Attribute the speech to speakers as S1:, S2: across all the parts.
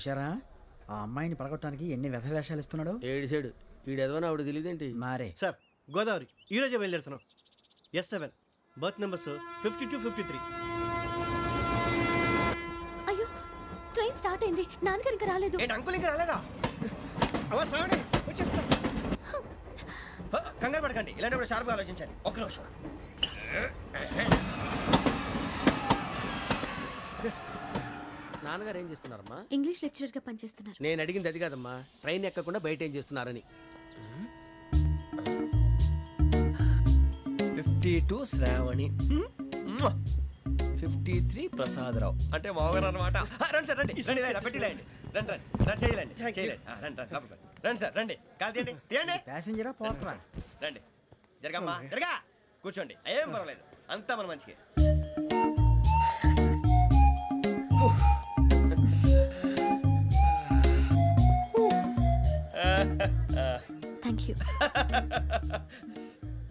S1: చూశారా ఆ అమ్మాయిని పడగొట్టడానికి ఎన్ని వ్యధ వేషాలు ఇస్తున్నాడు.
S2: ఏడు సైడు ఈడెదవని ఆవిడ తెలియదేంటి
S1: మారే.
S3: సార్ గోదావరి ఈరోజే బయలుదేరుతున్నాం. S7 berth numbers 52, 53.
S4: అయ్యో ట్రైన్ స్టార్ట్ అయింది. నాన్నగారు ఇంకా రాలేదు.
S5: ఏంటి అంకుల్ ఇంకా రాలేదా?
S3: శ్రావణి వచ్చేస్తున్నా.
S5: కంగారు పడకండి, ఇలాంటప్పుడు షార్ప్గా ఆలోచించండి. ఒక్క నిమిషం.
S2: నాన్నగారు ఏం చేస్తున్నారమ్మా?
S4: ఇంగ్లీష్ లెక్చరర్ గా పనిచేస్తున్నారు.
S2: నేను అడిగింది అది కాదమ్మా, ట్రైన్ ఎక్కకుండా బయట ఏం చేస్తున్నారని.
S5: 52 శ్రావణి, 53 ప్రసాదరావు అంటే మామగారు అనమాట. రండి సార్, రండి రండి, పెట్టి రండి, రండి రండి, చేయలేండి చేయలేండి, రండి రండి, రండి సార్, రండి, కాలు తీయండి తీయండి.
S1: ప్యాసింజరా పోట్రా.
S5: రండి, జరగమ్మా జరగా, కూర్చోండి, ఏం పర్వాలేదు, అంతా మన మంచికి.
S4: Thank you.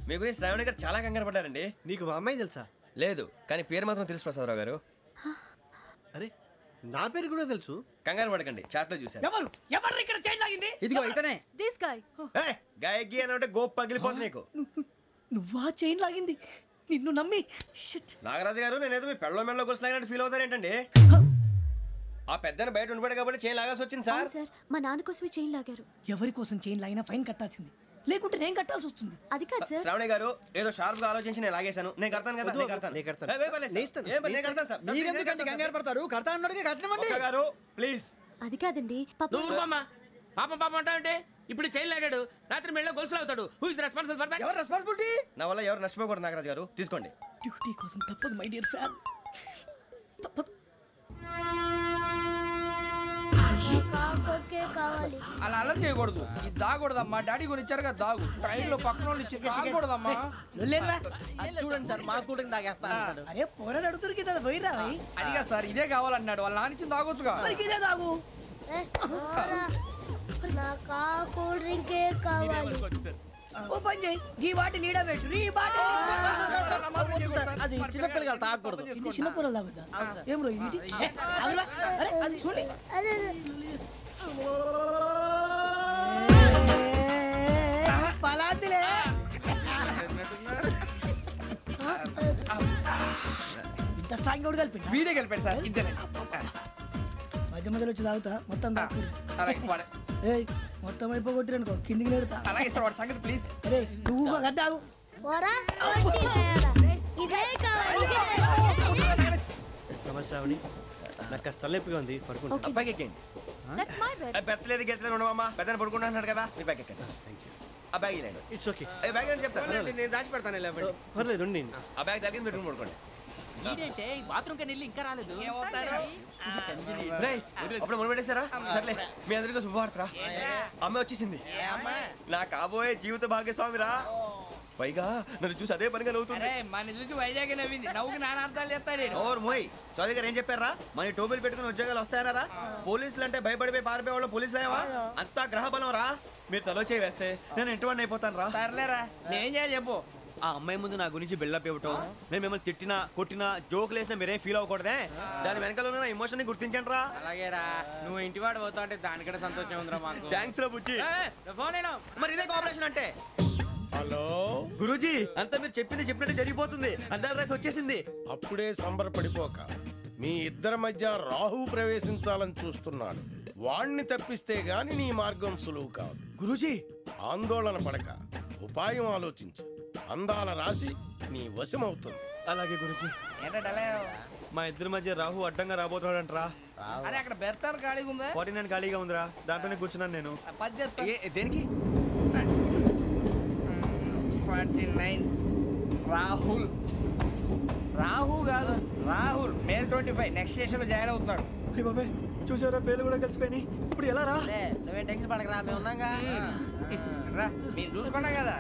S5: మీ గురించి శ్రావణి గారు చాలా కంగారు పడ్డారండి.
S3: నీకు మా అమ్మాయి తెలుసా?
S5: లేదు, కానీ పేరు మాత్రం తెలుసు ప్రసాదరావు గారు.
S3: అరే నా పేరు కూడా తెలుసు.
S5: కంగారు పడకండి, చాట్ లో చూసాను.
S3: ఎవరు ఎవరు ఇక్కడ చైన్ లాగింది?
S1: ఇదిగో ఇతనే.
S4: This guy.
S5: గాయకి అని అంటే గోప్ పగిలిపోతుంది నీకు.
S3: నువ్వా చైన్ లాగింది? నిన్ను నమ్మి.
S5: నాగరాజు గారు, నేనేదో మీ పెళ్ళ మెళ్ళలో గురిసిలాగినట్టు ఫీల్ అవుతారేంటండి? ఆ పెద్దని బయట ఉండిపోయాడు కాబట్టి చైన్ లాగాల్సి వచ్చింది సార్.
S4: సార్ మా నాన్న కోసమే చైన్ లాగారు.
S6: ఎవరి కోసం చైన్ లాగినా ఫైన్ కట్టాల్సింది, లేకుంటే నేను కట్టాల్సి వస్తుంది.
S4: అది కాదు సార్.
S5: శ్రావణి గారు ఏదో షార్ప్ గా ఆలోచించి నేను లాగేశాను. నేను కడతాను కదా, నేను కడతాను.
S1: మీరెందుకంటే కంగారు పడతారు? కడతా అన్నాడుగా కట్టమండి
S5: గారు ప్లీజ్.
S4: అది కాదండి
S2: నువ్వు ఊరుకోమ్మా. పాపం పాపం అంటావంటే ఇప్పుడు చైన్ లాగాడు, రాత్రి మెళ్ళ గొలుసులు అవుతాడు. Who is responsible for that?
S1: ఎవరు రెస్పాన్సిబిలిటీ?
S5: నా వల్ల ఎవరు నష్టపోకూడదు నాగరాజు గారు, తీసుకోండి.
S6: డ్యూటీ కోసం తప్పదు మై డియర్ ఫ్యాన్, తప్పదు.
S7: అలా అలర్ట్ చేయకూడదు, ఇది దాగకూడదమ్మా. డాడీ కొని ఇచ్చారు కదా దాగు, ట్రైన్ లో పక్కన వాళ్ళు ఇచ్చి దాగకూడదమ్మా.
S6: చూడండి సార్, మా కూడా తాగేస్తా. అరే పోరాడు అడుగుతారు కదా, పోయిరా.
S7: అదిగా సార్, ఇదే కావాలన్నాడు. వాళ్ళ నాన్న ఇచ్చింది తాగొచ్చుగా.
S6: ఇదే తాగు. ఓ పని చేయి, ఈ బాటి లీడ పెట్టు. ఈ బాటి
S1: అది చిన్నపిల్లలు తాగకూడదు.
S6: చిన్నపిల్లలు తాగుతా. ఏం రో ఇది? అది చూడండి, పలాతిలే. ఇంత స్ట్రాంగ్ కూడా కలిపి
S7: వీడే కలిపాడు సార్. ఇద్దరే
S6: మధ్య మధ్యలో వచ్చి తాగుతా, మొత్తం తాగు. మొత్తం అయిపోగొట్టి అనుకో, కిందికి నేడుతా.
S7: అలాగే సార్, వాడి సంగతి ప్లీజ్.
S6: అరే నువ్వు గద్ద తాగు.
S3: నమస్తే శ్రావణి, నాకు కాస్త తలెప్పిగా ఉంది, పడుకుంటా.
S5: అబ్బాయికి ఎక్కండి.
S4: That's my bed.
S5: పెట్టలేదు గెట్టలేదు ఉండవమ్మా, పెద్దని పడుకుంటున్నాడు కదా, మీ బ్యాగ్ ఎక్కండి. ఆ బ్యాగ్ ఇలాండి.
S3: It's okay.
S5: బ్యాగ్ అని చెప్తాను,
S3: నేను దాచి పెడతాను. పర్లేదు ఉండి.
S5: ఆ బ్యాగ్ తగ్గింది పెట్టుకుని పడుకోండి.
S7: బాత్రూమ్ కి వెళ్ళి ఇంకా రాలేదు.
S5: అప్పుడు మొదలు పెట్టేశారా? సర్లే, మీ అందరికీ శుభవార్తరా, అమ్మ వచ్చేసింది. నా కాబోయే జీవిత భాగ్యస్వామిరా. పైగా నన్ను చూసి అదే పనిగా నవ్వుతుంది.
S7: మన చూసి వైజాగ్ నవ్వింది. నవ్వుకి నాన్న అర్థాలు చెప్తాడు.
S5: ఓర్ మోయ్, చౌదరి గారు ఏం చెప్పారా? మన టోబీలు పెట్టుకుని ఉద్యోగాలు వస్తాయన్నారా? పోలీసులు అంటే భయపడిపోయి పారిపోయే వాళ్ళు పోలీసులేవా? అంతా గ్రహ బలం రా. మీరు తలో చేయి వేస్తే నేను ఇంటివాడిని అయిపోతాను రా.
S7: సర్లేరా, నేనేం చేయాలి చెప్పు.
S5: ఆ అమ్మాయి ముందు నా గురించి బిల్డప్ ఇవ్వటం, నేను మిమ్మల్ని తిట్టినా కొట్టినా జోకులు వేసినా మీరేం ఫీల్ అవ్వకూడదే. దాని వెనకాల ఉన్న ఎమోషన్ ని గుర్తించండి రా.
S7: అలాగేరా, నువ్వు ఇంటివాడు పోతా అంటే దానికంటే సంతోషం ఉందిరా మాకు.
S5: థ్యాంక్స్ రా బుజ్జి.
S7: ఫోన్ అయినా
S5: మరి ఇదే కోఆపరేషన్ అంటే.
S8: హలో
S5: గురూజీ, అంతా మీరు చెప్పింది చెప్పినట్టు జరిగిపోతుంది. అందరి రైస్ వచ్చేసింది.
S8: అప్పుడే సంబరపడిపోక, మీ ఇద్దరి మధ్య రాహు ప్రవేశించాలని చూస్తున్నాడు. వాణ్ణి తప్పిస్తే గాని నీ మార్గం సులువు కాదు.
S5: గురూజీ,
S8: ఆందోళన పడక, ఉపాయం ఆలోచించు. అందాల రాశి నీ వశమవుతుంది.
S5: అలాగే గురూజీ.
S7: ఏంటంటే
S5: మా ఇద్దరి మధ్య రాహు అడ్డంగా రాబోతున్నాడంటరా.
S7: అరే అక్కడ బెర్తాను ఖాళీగా ఉందా?
S5: 49 ఖాళీగా ఉందిరా, దాంట్లోనే కూర్చున్నాను నేను. దేనికి?
S7: 49 రాహుల్. రాహు కాదు, రాహుల్. మే 25 నెక్స్ట్ స్టేషన్ లో జాయిన్ అవుతున్నాడు.
S5: బాబాయ్ చూసారా, పేర్లు కూడా కలిసిపోయినాయి. ఇప్పుడు ఎలా రా?
S1: నువ్వేం టెన్షన్ పడకరా, మేము ఉన్నాగా.
S7: రా, మీరు చూసుకున్నా కదా,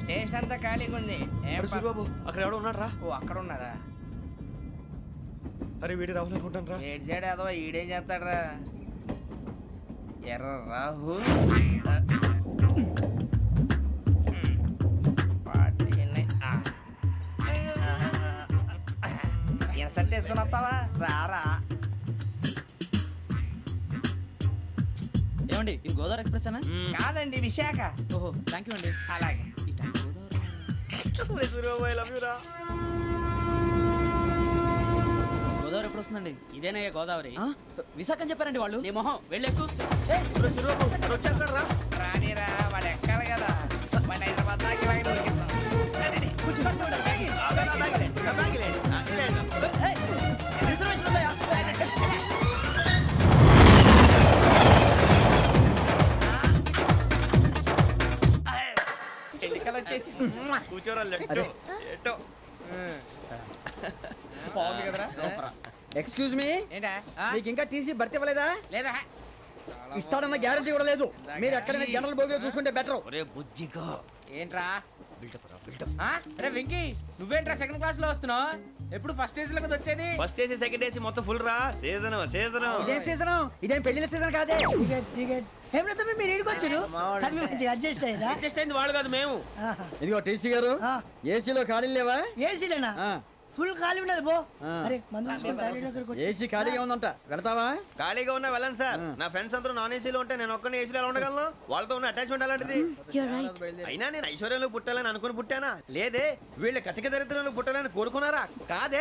S7: స్టేషన్ అంతా ఖాళీగా ఉంది.
S5: బాబు అక్కడ ఎవడో ఉన్నాడు రా.
S7: ఓ అక్కడ ఉన్నారా?
S5: అరే వీడి రాహుల్ అనుకుంటాను రా.
S7: ఏడు సైడ్ అదో ఈడేం చేస్తాడరా? ఎర్ర రాహుల్. ఇన్సర్ట్ వేసుకుని వస్తావా? రారా.
S1: గోదావరి ఎక్స్ప్రెస్ అనా?
S7: కాదండి విశాఖ.
S1: ఓహో థ్యాంక్ యూ అండి.
S7: అలాగే.
S1: గోదావరి ఎప్పుడు వస్తుందండి?
S6: ఇదేనయ్య గోదావరి.
S1: విశాఖ అని చెప్పారండి వాళ్ళు.
S6: నీ మొహం వెళ్ళెక్కు.
S7: రానిరా వాడు ఎక్కాలి కదా. వాడు హైదరాబాద్ దాకా ఇలాగే దొరికిస్తాం.
S1: రిజర్వేషన్ ఉందా?
S7: ఎన్నికలు వచ్చేసి
S5: కూర్చోరా లెట్టో ఎట్టో.
S7: బాగుంది కదరా.
S1: ఎక్స్క్యూజ్ మీ,
S7: ఏంటా?
S1: మీకు ఇంకా టీసీ భర్తీ ఇవ్వలేదా?
S7: లేదా
S1: ఇస్తాడన్న గ్యారంటీ కూడా లేదు. మీరు ఎక్కడైనా జనరల్ బోగిలో చూసుకుంటే బెటర్.
S5: ఒరే బుజ్జిగా
S7: ఏంట్రా?
S5: బిల్డప్ రా బిల్డప్.
S7: అరే వెంకీ నువ్వేంట్రా సెకండ్ క్లాస్ లో వస్తున్నావు? ఎప్పుడు ఫస్ట్ ఏజ్ లో కదా వచ్చేది?
S5: ఫస్ట్ ఏసీ సెకండ్ ఏసీ మొత్తం ఫుల్ రా. Season season.
S1: ఇదేం సీజన్? ఇదేం పెళ్లిన సీజన్ కాదే.
S6: మీరు ఇడికొచ్చారు అడ్జస్ట్ అయ్యారా?
S2: అడ్జస్ట్ అయింది వాళ్ళు కాదు మేము.
S1: ఇదిగో టీసీ గారు, ఏసీలో ఖాళీలు లేవా?
S6: ఏసీలేనా? ఫుల్ ఖాళీ ఉండదు బో. అరే మందు
S1: ఏసీ ఖాళీగా ఉందంట, వెళతావా?
S5: ఖాళీగా ఉన్నా వెళ్ళండి సార్. నా ఫ్రెండ్స్ అందరూ నాన్ ఏసీలో ఉంటే నేను ఒక్కనే ఏసీలో ఎలా ఉండగలను? వాళ్ళతో ఉన్న అటాచ్మెంట్ అలాంటిది.
S4: You're right.
S5: అయినా నేను ఐశ్వర్యంలో పుట్టాలని అనుకుని పుట్టానా? లేదే. వీళ్ళ కటిక దరిద్రంలో పుట్టాలని కోరుకున్నారా? కాదే.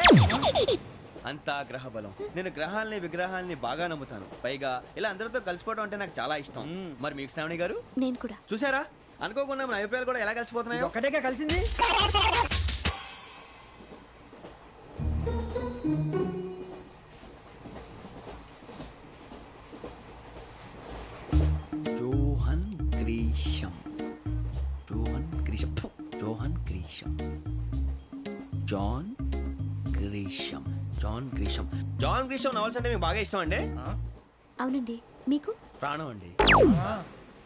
S5: అంతా గ్రహ బలం. నేను గ్రహాలని విగ్రహాలని బాగా నమ్ముతాను. పైగా ఇలా అందరితో కలిసిపోవడం అంటే నాకు చాలా ఇష్టం. మరి మీకు శ్రావణి గారు?
S4: నేను కూడా.
S5: చూసారా, అనుకోకుండా మన అభిప్రాయాలు కూడా ఎలా కలిసిపోతున్నాయో.
S1: ఒక్కటేగా కలిసింది.
S5: Johan Grisham. Johan Grisham. Johan Grisham. John Grisham. John Grisham. John Grisham novels అంటే మీకు బాగా ఇష్టం అండి?
S4: అవునండి. మీకు?
S5: ప్రాణం అండి.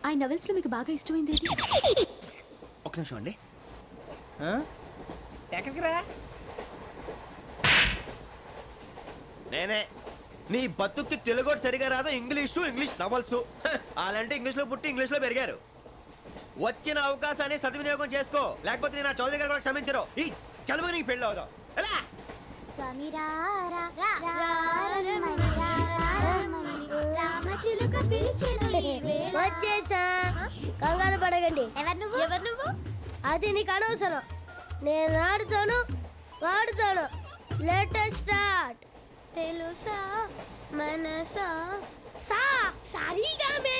S4: ఆ నవెల్స్ లో మీకు బాగా ఇష్టమైంది ఏది?
S5: ఒక్క నిమిషం అండి.
S7: ఎక్కడికి రా?
S5: నేనే. నీ బతుక్కి తెలుగు సరిగా రాదు, ఇంగ్లీష్ నవల్స్. అలాంటి ఇంగ్లీష్ లో పుట్టి ఇంగ్లీష్ లో పెరిగారు. వచ్చిన అవకాశాన్ని సద్వినియోగం చేసుకో, లేకపోతే నేను నా చౌదరి గారు కూడా క్షమించరు. ఈ చదువు నీకు పెళ్ళి అవుదాం. ఎలా?
S9: వచ్చేసా, కంగారు పడకండి. ఎవరు నువ్వు? అది నీకు అనవసరం. నేను ఆడుతాను, వాడుతాను. Let start. తెలుసా మనసా సా సారీగా మే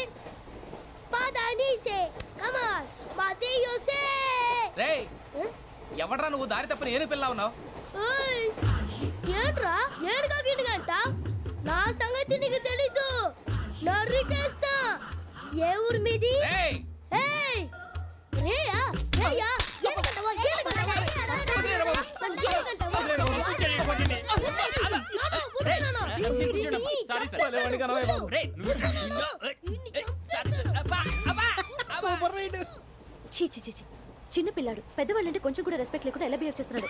S9: పదాని సే కమాన్ బాతియో సే.
S7: రేయ్ ఎవడ్రా నువ్వు? దారి తప్పని ఏను పిల్ల ఉన్నావు?
S9: ఓయ్ ఏంట్రా ఏడుగా గిడుగంట? నా సంగతి నీకు తెలీదు. నరికేస్తా. ఏ ఊరు మీది?
S7: రేయ్
S9: ఏయ్ రేయా రేయా ఏడుగంటవా ఏడుగంటవా
S7: సారీ సార్. రేయ్ సూపర్ రైడ్.
S4: చీ చీ చీ చీ. చిన్న పిల్లాడు. పెద్దవాళ్ళంటే కొంచెం కూడా రెస్పెక్ట్ లేకుండా ఎలా బిహేవ్ చేస్తున్నాడు.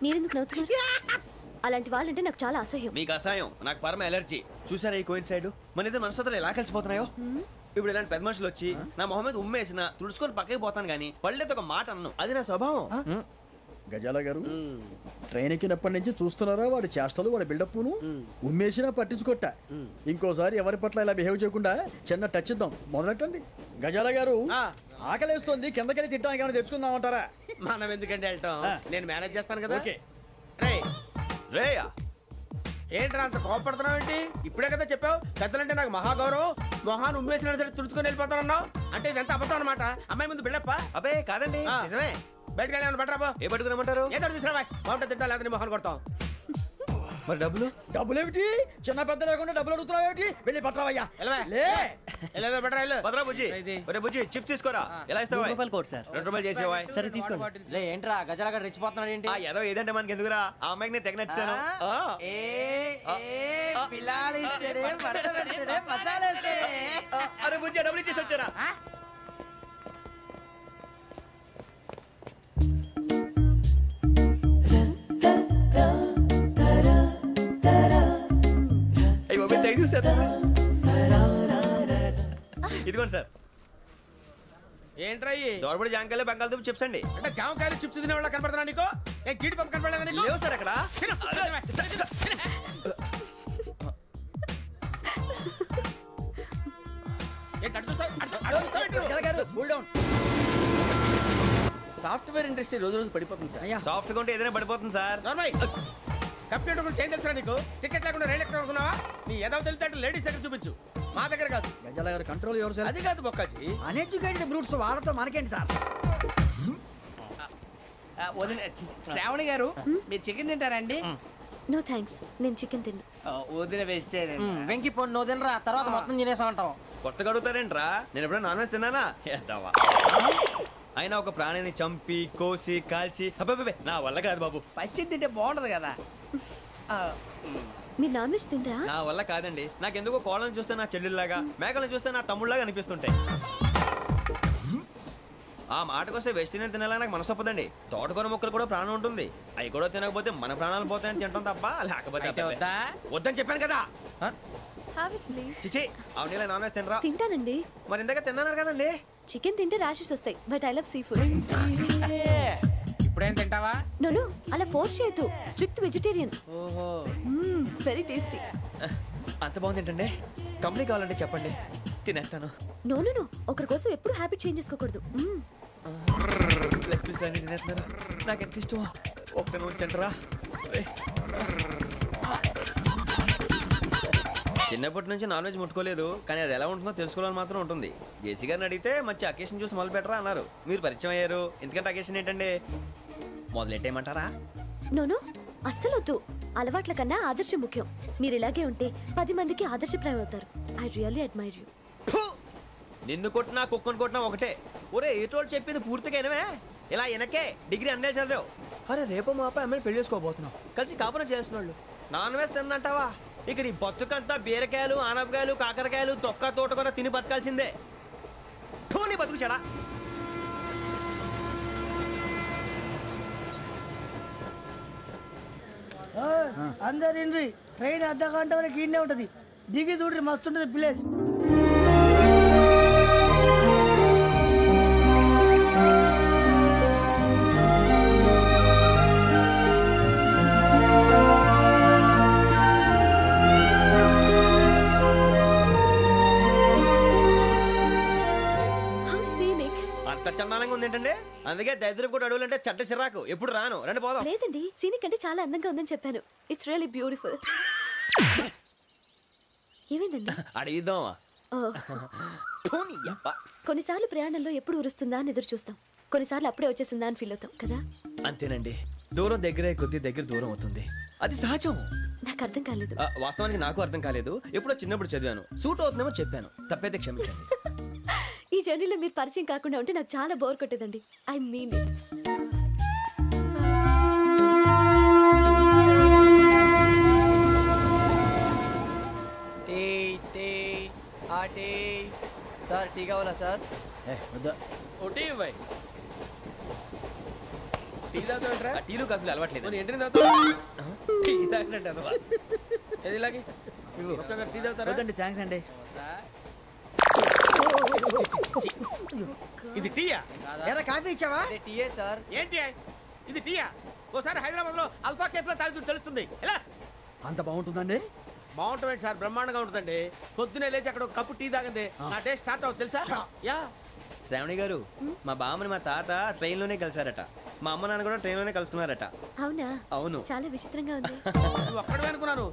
S4: మీరెందుకు నవ్వుతున్నారు? అలాంటి వాళ్ళంటే నాకు చాలా అసహ్యం.
S5: మీకు అసహాయం, నాకు పరమ ఎలర్జీ. చూసారా ఈ కోయిన్ సైడ్? మన ఇద్దరు మనసుతో ఎలా కలిసిపోతున్నాయో. ఇప్పుడు ఇలాంటి పెద్ద మనుషులు వచ్చి నా మొహం మీద ఉమ్మేసిన తుడుచుకొని పక్కకి పోతాను కానీ పళ్ళేతో ఒక మాట అన్ను. అది నా స్వభావం.
S1: గజాల గారు, ట్రైన్ ఎక్కినప్పటి నుంచి చూస్తున్నారా వాడి చేష్టలు, వాడి బిల్డప్ను? ఉమ్మేసినా పట్టించుకోట. ఇంకోసారి ఎవరి పట్ల ఇలా బిహేవ్ చేయకుండా చిన్న టచ్ ఇద్దాం. మొదలెట్టండి. గజాల గారు, ఆకలేస్తోంది, కిందకెళ్ళి తిట్టడానికి ఏమైనా తెచ్చుకుందామంటారా?
S2: మనం ఎందుకంటే వెళ్తాం, నేను మేనేజ్ చేస్తాను కదా.
S1: ఓకే.
S5: రేయా
S2: ఏంట్రా అంత కోపడుతున్నావు ఏంటి? ఇప్పుడే కదా చెప్పావు పెద్దలంటే నాకు మహాగౌరవం, మొహాన్ని ఉమ్మేసిన సరే తుడుచుకొని వెళ్ళిపోతానన్నావు. అంటే ఇదంతా అబద్ధం అనమాట. అమ్మాయి ముందు బిల్డప్ప.
S5: అబ్బే కాదండి, నిజమే.
S2: బయటకు వెళ్ళాను బట్రాబో.
S5: ఏ పట్టుకురమ్మంటారు?
S2: ఏదో తీసుకురావా. బాగుంటుంది తింటా, లేదా మొహాన్ని కొడతాం.
S5: మరి డబ్బులు?
S1: డబ్బులేమిటి? చిన్న పెద్ద లేకుండా డబ్బులు అడుగుతున్నావు ఏమిటి? వెళ్ళి పట్టరావయ్యా.
S2: లే బట్రా వెళ్ళు.
S5: భద్రా బుజ్జి, ఒరే బుజ్జి చిప్స్ తీసుకోరా. ఎలా ఇస్తావా?
S6: Court sir.
S5: 2 రూపాయలు చేసేవా?
S6: సరే తీసుకోండి.
S1: లే ఏంట్రా గజాల గారు రెచ్చిపోతున్నాడు ఏంటి?
S5: ఏదో ఏదంటే మనకి ఎందుకురా, ఆ అమ్మాయికి నేను తెగ నచ్చాను. అరే బుజ్జి డబ్బులు ఇచ్చేసి వచ్చారా? ఇదిగోండి సార్.
S2: ఏంట్రా
S5: దోరబడి జాంకాయలు బంగాళదుంప చిప్స్ అండి.
S2: అంటే జామకాయలు చిప్స్ తినే వాళ్ళ కనపడుతున్నా నీకు? ఏ గీడి పంప కనపడలేదా నీకు?
S5: లేవు సార్ అక్కడ.
S2: సాఫ్ట్వేర్ ఇండస్ట్రీ రోజు రోజు పడిపోతుంది సార్.
S5: సాఫ్ట్ గా ఉంటే ఏదైనా పడిపోతుంది సార్.
S2: కంప్యూటర్ గురించి ఏం తెలుసా నీకు? టికెట్ లేకుండా రైలు ఎక్కడ అనుకున్నావా? నీ ఏదో తెలితే లేడీస్ దగ్గర చూపించు, మా దగ్గర కాదు.
S1: గజాల గారు కంట్రోల్ ఎవరు?
S2: అది కాదు బొక్కాజీ.
S6: అన్ఎడ్యుకేటెడ్ బ్రూట్స్ వాళ్ళతో మనకేంటి సార్?
S7: వదిన శ్రావణి గారు మీరు చికెన్ తింటారండి?
S4: నో థ్యాంక్స్, నేను చికెన్ తిన్ను.
S7: వదిన వేస్తే
S6: వెంకి పొన్ను నువ్వు తినరా, తర్వాత మొత్తం తినేసా ఉంటాం.
S5: కొత్తగా అడుగుతారేంట్రా? నేను ఎప్పుడైనా నాన్ వెజ్ తిన్నానా? ఎద్దావా. అయినా ఒక ప్రాణిని చంపి కోసి కాల్చి అబ్బబ్బే నా వల్ల కాదు బాబు.
S7: పచ్చి తింటే బాగుంటది కదా.
S4: మీరు నాన్ వెజ్ తినరా?
S5: నా వల్ల కాదండి. నాకెందుకో కోళ్ళని చూస్తే నా చెల్లెళ్ళలాగా, మేకలను చూస్తే నా తమ్ముళ్ళలాగా అనిపిస్తుంటాయి. ఆ మాటకొస్తే వెస్టిరియన్ తినాలని నాకు మనసు ఒప్పదండి. తోటకూర మొక్కలు కూడా ప్రాణం ఉంటుంది. అవి కూడా తినకపోతే మన ప్రాణాలు పోతాయని తింటాం తప్ప లేకపోతే వద్దని చెప్పాను కదా. చిచి అవునీ నాన్ వెజ్ తినరా?
S4: తింటానండి.
S5: మరి ఇందాక తిన్నాను కదండి.
S4: చికెన్ తింటే ర్యాషెస్ వస్తాయి, but I love sea food.
S7: ఇప్పుడేం తింటావా?
S4: నో అలా ఫోర్స్ చేయొద్దు. Strict vegetarian.
S7: ఓహో,
S4: వెరీ టేస్టీ.
S5: అంత బాగుంది ఏంటండి? కంపెనీ కావాలంటే చెప్పండి, తినేస్తాను.
S4: నో ఒకరి కోసం ఎప్పుడు హ్యాబిట్ చేంజ్ చేసుకోకూడదు.
S5: లెగ్ పీస్ అన్ని తినేస్తున్నారు. నాకు ఎంత ఇష్టమో ఒకటే ఉంచండిరా. చిన్నప్పటి నుంచి నాన్ వెజ్ ముట్టుకోలేదు, కానీ అది ఎలా ఉంటుందో తెలుసుకోవాలని మాత్రం ఉంటుంది. జేసీ గారిని అడిగితే మంచి అకేషన్ చూసి మొదలు పెట్టరా అన్నారు. మీరు పరిచయం అయ్యారు, ఎందుకంటే అకేషన్ ఏంటండి? మొదలెట్టేయమంటారా?
S4: నో అస్సలు వద్దు. అలవాట్ల కన్నా ఆదర్శం ముఖ్యం. మీరు ఇలాగే ఉంటే 10 మందికి ఆదర్శప్రాయం అవుతారు. I really admire you.
S5: నిన్ను కొట్టినా కుక్కను కొట్టినా ఒకటే. ఒరే ఏటోళ్ళు చెప్పింది పూర్తిగా వినవే. ఇలా వెనకే డిగ్రీ అన్నే చదివావు. అరే రేపు మా అబ్బాయి అమ్మాయిని పెళ్లి చేసుకోబోతున్నావు, కలిసి కాపురం చేసిన వాళ్ళు నాన్ వెజ్ తిన్నంటావా? ఇక నీ బతుకంతా బీరకాయలు ఆనపకాయలు కాకరకాయలు తొక్క తోట కూడా తిని బతకాల్సిందే. నీ బతుకు చెడా.
S6: అందరు ట్రైన్ అర్ధ గంట వరకు ఇన్నే ఉంటది. దిగి చూడ్రి, మస్తు ఉంటది ప్లేస్.
S5: చందానంగా ఉంది ఏంటంటే, అందుకే దరిద్రం కూడా అడవులంటే చెడ్డ చిరాకు. ఎప్పుడు రాను, రండి పోదాం.
S4: లేదండి, సీనిక్ అంటే చాలా అందంగా ఉందని చెప్పాను. It's really beautiful. ఏమైందండి?
S5: అడిగిద్దామా?
S4: కొన్నిసార్లు ప్రయాణంలో ఎప్పుడు ఉరుస్తుందా అని ఎదురు చూస్తాం, కొన్నిసార్లు అప్పుడే వచ్చేసిందా అని ఫీల్ అవుతాం కదా.
S5: అంతేనండి, దూరం దగ్గరే కొద్ది దగ్గర దూరం అవుతుంది, అది సహజం.
S4: నాకు అర్థం కాలేదు.
S5: వాస్తవానికి నాకు అర్థం కాలేదు. ఎప్పుడో చిన్నప్పుడు చదివాను, సూట్ అవుతుందేమో చెప్పాను, తప్పైతే క్షమించండి.
S4: ఈ జర్నీలో మీరు పరిచయం కాకుండా ఉంటే నాకు చాలా బోర్ కొట్టేదండి. I mean it.
S6: Sir tea కావాలా సార్?
S2: టీ ఇవ్వాయి. టీ తాగుతాంట్రా?
S5: టీలు కాఫీలు అలవాట్లేదు.
S2: ఏంటి తాగుతావు?
S5: టీ తాగినట్టు అదవా.
S2: ఏది ఇలాగే టీ తాగుతారా?
S1: థ్యాంక్స్ అండి.
S2: ఇది టీయా?
S6: కాఫీ ఇచ్చావా?
S7: టీయే సార్.
S2: ఏంటి ఇది టీయా? ఓసారి హైదరాబాద్ లో అల్ఫా కేఫ్ లో తాగుతూ తెలుస్తుంది. ఎలా
S1: అంత బాగుంటుందండి?
S2: బాగుంటుంది సార్, బ్రహ్మాండంగా ఉంటుందండి. పొద్దునే లేచి అక్కడ ఒక కప్పు టీ తాగింది నా డే స్టార్ట్ అవుతుంది తెలుసా? యా.
S5: శ్రావణి గారు, మా బామ్మని మా తాత ట్రైన్ లోనే కలిసారట, మా అమ్మ నాన్న కూడా ట్రైన్ లోనే కలుసుకున్నారట.
S4: అవునా?
S5: అవును.
S4: చాలా విచిత్రంగా ఉంది.
S2: నువ్వు ఒక్కడే అనుకున్నాను,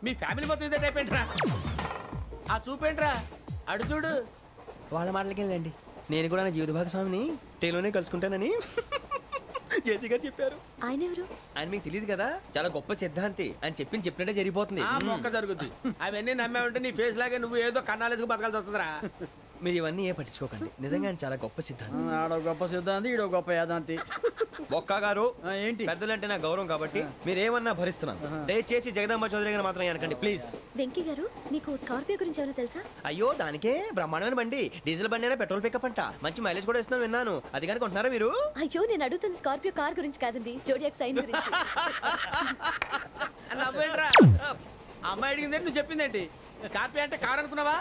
S2: మీ ఫ్యామిలీ మొత్తం ఇదే టైప్ ఏంట్రా? ఆ చూపేంట్రా, అడు చూడు.
S5: వాళ్ళ మాటలకి వెళ్ళండి, నేను కూడా నా జీవిత భాగస్వామిని ట్రైన్ లోనే కలుసుకుంటానని జేసీ గారు చెప్పారు.
S4: ఆయన ఎవరు?
S5: ఆయన మీకు తెలియదు కదా, చాలా గొప్ప సిద్ధాంతి అని చెప్పినట్టే జరిగిపోతుంది.
S2: మొక్క జరుగుద్ది. అవన్నీ నమ్మే ఉంటే నీ ఫేస్ లాగే నువ్వు ఏదో కన్నాలేసుకు బతకాల్సి వస్తుందిరా.
S5: మీరు ఇవన్నీ ఏ పట్టించుకోకండి, నిజంగా ఆయన చాలా గొప్ప సిద్ధాంతి.
S1: ఆడో గొప్ప సిద్ధాంతి, ఈడో గొప్ప యాదాంతి.
S5: బొక్క గారు,
S1: ఏంటి?
S5: పెద్దలంటే నా గౌరవం కాబట్టి మీరేమన్నా భరిస్తున్నాను. దయచేసి జగదాంబ చౌదరి గారు మాత్రం అనకండి ప్లీజ్.
S4: వెంకీ గారు, మీకు స్కార్పియో గురించి ఏమైనా తెలుసా?
S5: అయ్యో, దానికే బ్రహ్మాండమైన బండి, డీజిల్ బండి అయినా పెట్రోల్ పికప్ అంట, మంచి మైలేజ్ కూడా ఇస్తున్నాను విన్నాను. అది కానీ కొంటున్నారా మీరు?
S4: అయ్యో, నేను అడుగుతుంది స్కార్పియో కార్ గురించి కాదండి, జోడియాక్ సైన్ గురించి.
S2: నవ్వేంట్రా? అమ్మాయి అడిగిందేంటి, నువ్వు చెప్పిందేంటి? స్కార్పియో అంటే కార్ అనుకున్నావా?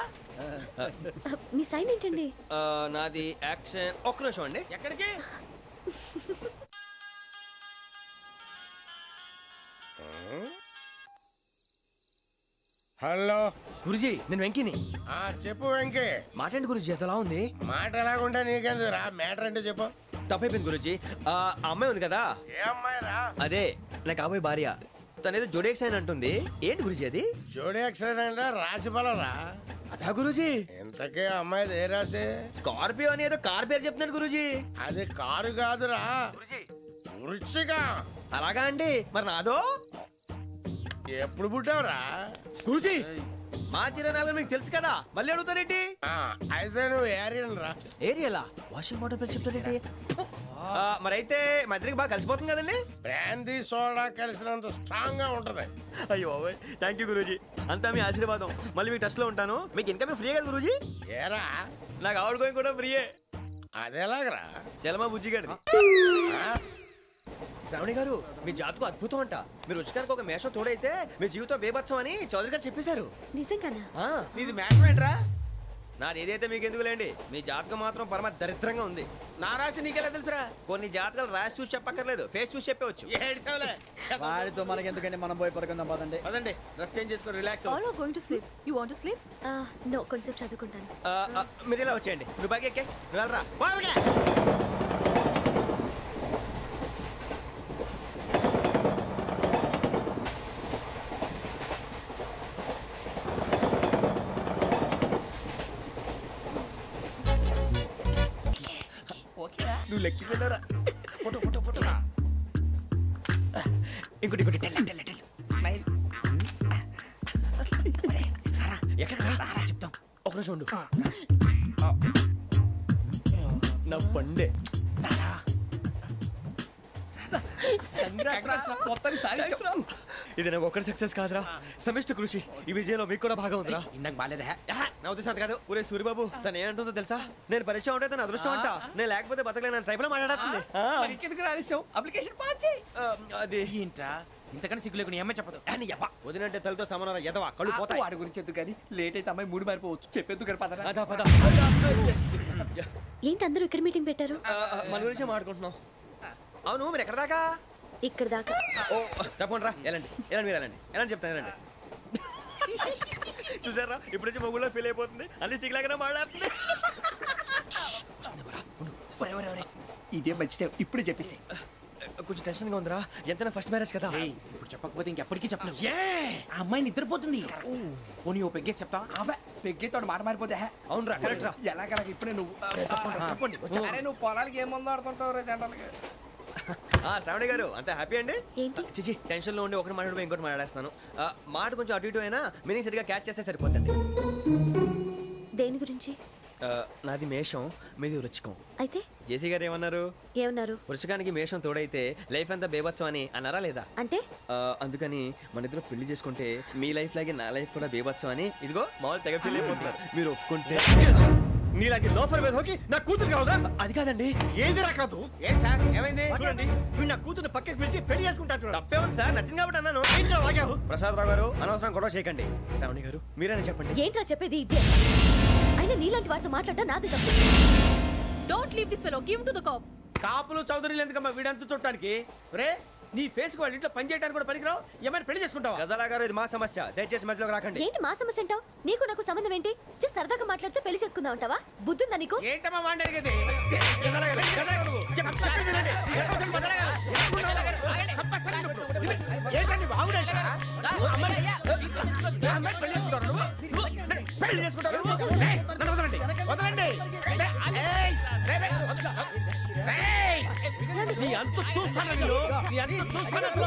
S4: మీ సైన్ ఏంటండి?
S5: నాది యాక్షన్. ఒక్క నిమిషం అండి.
S2: ఎక్కడికి?
S8: హలో
S5: గురుజీ నేను వెంకిని.
S8: చెప్పు వెంకీ.
S5: మాట్లాడండి గురుజీ, ఎంతలా ఉంది?
S8: మాట ఎలాగుంటా నీకెందుకు రా, మ్యాటర్ అంటే చెప్పు.
S5: తప్పైపోయింది గురుజీ. ఆ అమ్మాయి ఉంది కదా,
S8: ఏ అమ్మాయి రా?
S5: అదే నా కాబోయే భార్య. తనేదో జోడేక్స్ అని అంటుంది. ఏంటి గురుజీ అది?
S8: జోడి యాక్సిడెంట్ రాసి బలరా.
S5: అదా గురుజీ?
S8: ఇంతకే అమ్మాయి ఏ రాసి?
S5: స్కార్పియో అని ఏదో కార్ పేరు చెప్తున్నాడు గురుజీ.
S8: అది కారు కాదురా, వృచ్చిక.
S5: అలాగా అండి, మరి నాదో?
S8: ఎప్పుడు పుట్టావురా?
S5: గురుజీ మా చిరనాలు మీకు తెలుసు కదా, మళ్ళీ అడుగుతారేంటి?
S8: అయితే నువ్వు ఏరియన్ రా.
S5: ఏరియలా? వాషింగ్ వాటర్ పేరు చెప్తారేంటి? మరైతే మా ఇద్దరికి బాగా కలిసిపోతుంది కదండి.
S8: బ్రాందీ సోడా కలిసినంత స్ట్రాంగ్ గా ఉంటది.
S5: అయ్యో థ్యాంక్ యూ గురూజీ, అంతా మీ ఆశీర్వాదం. మళ్ళీ మీకు టచ్ లో ఉంటాను. మీకు ఇన్కమ్ ఫ్రీ కదా గురూజీ?
S8: ఏరా
S5: నాకు ఆవిడ గోయింగ్ కూడా ఫ్రీయే.
S8: అదేలాగరా?
S5: చలమా బుజ్జి గారిది. శ్రావణి గారు మీ జాతకు అద్భుతం అంట. మీరు రుచికారికి ఒక మేషం తోడైతే మీ జీవితం బేబత్సం అని చౌదరి గారు చెప్పేశారు.
S4: నిజంగానా?
S2: నీది మ్యాటర్ ఏంట్రా?
S5: నాది ఏదైతే మీకు ఎందుకు లేండి, మీ జాతకం మాత్రం పరమ దరిద్రంగా ఉంది.
S2: నా రాసి నీకెలా తెలుసురా?
S5: కొన్ని జాతకాలు రాసి చూసి చెప్పక్కర్లేదు, ఫేస్ చూసి చెప్పవచ్చు.
S1: వాడితో మనకి ఎందుకంటే మనం పోయి పడుకుందాం పదండి.
S2: పదండి, డ్రెస్ చేంజ్ చేసుకొని relax.
S4: All are going to sleep. You want to sleep? No, కొంచెం చదువుకుంటాను.
S5: మీరు ఇలా వచ్చేయండి. నువ్వు బాగా ఎక్కే, నువ్వు వెళ్ళరా. నువ్వు లెక్కి వెళ్ళరా. Photo photo photo. ఇంకోటి ఇంకోటి టెల్
S7: స్మైల్.
S5: ఎక్కడ రా చెప్తాం. ఒక రోజు ఉండు. నా పండే ఇది నాకు ఒక్కడి సక్సెస్ కాదురా, సమిష్టి కృషి. ఈ విజయంలో మీకు కూడా భాగం ఉందిరా.
S7: ఇందాక బాలేదా?
S5: నా ఉద్దేశం కాదు. ఊరే సూరిబాబు తను ఏమంటుందో తెలుసా? నేను పరిచయం ఉంటే తన అదృష్టం అంట. నేను లేకపోతే బతకలేను ట్రైబ్ లో మాట్లాడుతుంది.
S7: అప్లికేషన్ పాస్ చేయి.
S5: అది
S7: ఏంట్రా ఇంతకన్నా సిగ్గు లేకుండా ఏమై చెప్పదు.
S5: వదినంటే తలతో సమానం ఎదవా, కళ్ళు పోతాయి.
S7: వాడి గురించి ఎందుకు కానీ లేట్ అయితే అమ్మాయి మూడు మారిపోవచ్చు. చెప్పేందుకు గారు పద.
S5: అదా పద.
S4: ఏంటి అందరూ ఇక్కడ మీటింగ్ పెట్టారు?
S5: మన గురించే మాట్లాడుకుంటున్నాం. అవును మీరు ఎక్కడ దాకా?
S4: ఇక్కడ దాకా.
S5: ఓ తప్పకుండా రా, వెళ్ళండి వెళ్ళండి మీరు వెళ్ళండి వెళ్ళండి చెప్తాను వెళ్ళండి. చూసారా ఇప్పుడు నుంచి మొగుల్లో ఫీల్ అయిపోతుంది. అన్ని సిగ్లాగానే మాట్లాడుతుంది.
S7: ఇదే మంచి టైం, ఇప్పుడే చెప్పేసి.
S5: కొంచెం టెన్షన్ గా ఉందిరా, ఎంతైనా ఫస్ట్ మ్యారేజ్ కదా.
S7: ఇప్పుడు చెప్పకపోతే ఇంకెప్పటికీ చెప్పలేవు. ఆ అమ్మాయి నిద్రపోతుంది. పోనీ ఓ పెగ్గేసి చెప్తా. పెగ్గేతో మాట మారిపోతే.
S5: అవునురా కరెక్ట్ రా.
S7: ఎలాగలా ఇప్పుడే నువ్వు అరే నువ్వు పొలాలకి ఏముందో ఆడుతుంటావు రే జంటలకి.
S5: శ్రావణి గారు అంత హ్యాపీ అండి?
S4: ఏంటి?
S5: చిచి టెన్షన్ లో ఉండి ఒకటి మాట్లాడిపోయి ఇంకోటి మాట్లాడేస్తున్నాను. మాట కొంచెం అటు ఇటు అయినా మీనింగ్ సరిగా క్యాచ్ చేస్తే సరిపోతుంది.
S4: దేని గురించి?
S5: నాది మేషం, మీది వృచ్చికం.
S4: అయితే
S5: జేసీ గారు ఏమన్నారు? వృచ్చికానికి మేషం తోడైతే లైఫ్ అంతా బేబత్సం అని అన్నారా లేదా?
S4: అంటే
S5: అందుకని మన ఇద్దరు పెళ్లి చేసుకుంటే మీ లైఫ్ లాగే నా లైఫ్ కూడా బేబత్సం అని ఇదిగో మామూలు తెగ ఫీల్ అయిపోతున్నారు. మీరు ఒప్పుకుంటే నీలాంటి లోఫర్ మీద హోకి నా కూతురు కావదా? అది కాదండి. ఏది రాకదు.
S2: ఏం సార్ ఏమైంది?
S5: చూడండి వీడు నా కూతురు పక్కకి పిలిచి పెళ్లి చేసుకుంటాడు. తప్పే ఉంది సార్, నచ్చింది కాబట్టి అన్నాను. ప్రసాద్ రావు గారు అనవసరం గొడవ చేయకండి. శ్రావణి గారు మీరైనా చెప్పండి.
S4: ఏంట్రా చెప్పేది? అయినా నీలాంటి వారితో మాట్లాడటం నాది తప్పు. Don't leave this fellow, give to the cop.
S2: కాపులు చౌదరులు ఎందుకమ్మా వీడంతా చూడటానికి? రే నీ ఫేస్ కు వాళ్ళ ఇంట్లో పని చేయడానికి కూడా పనికిరావు. ఏమైనా పెళ్లి చేసుకుంటావా?
S5: గజాలా గారు ఇది మా సమస్య, దయచేసి మధ్యలోకి రాకండి.
S4: ఏంటి మా సమస్య అంటావు? నీకు నాకు సంబంధం ఏంటి? సరదాగా మాట్లాడితే పెళ్లి చేసుకుందాం అంటావా? బుద్ధుందా నీకు?
S2: ఏంటమ్మా వాడి అడిగేది? ఏంటండి బాగుండేట పెళ్లి చేసుకుంటారు. వదలండి వదలండి. నీ అంత చూస్తాను నీ అంత చూస్తాను.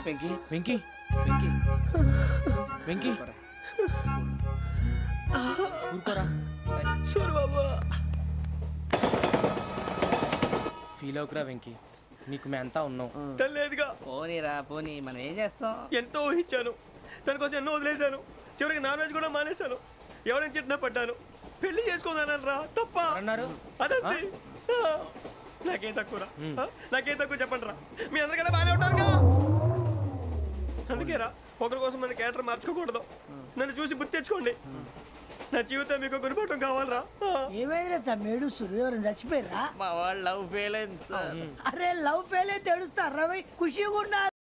S7: వెంకీ వెంకీ వెంకీ వెంకీ ఊరుకోరా.
S5: సూరిబాబు
S7: ఫీల్ అవుకురా వెంకీ, నీకు మేమంతా ఉన్నాం.
S5: తెలియదుగా.
S7: పోనీరా పోనీ, మనం ఏం చేస్తాం?
S5: ఎంతో ఊహించాను, దానికోసం ఎన్నో వదిలేశాను. చివరికి నాన్ వెజ్ కూడా మానేశాను. ఎవరైనా తిట్టినా పడ్డాను. పెళ్లి చేసుకున్నాను రా, తప్ప
S7: అన్నారు.
S5: అదంతే. నాకేం తక్కువరా, నాకేం తక్కువ చెప్పండి రా. మీ అందరికన్నా బాగానే ఉంటారుగా. అందుకేరా ఒకరి కోసం మన క్యారెక్టర్ మార్చుకోకూడదు. నన్ను చూసి గుర్తు తెచ్చుకోండి. నా జీవితం మీకు గురిపటం కావాలరా.
S6: ఏమైందిరా తమ్మేడు సూర్యవరం చచ్చిపోయిరా?
S7: మా వాళ్ళు లవ్ ఫెయిల్ అయింది సార్.
S6: అరే లవ్ ఫెయిల్ అయితే ఏడుస్తారా ఖుషిగా ఉండాలి.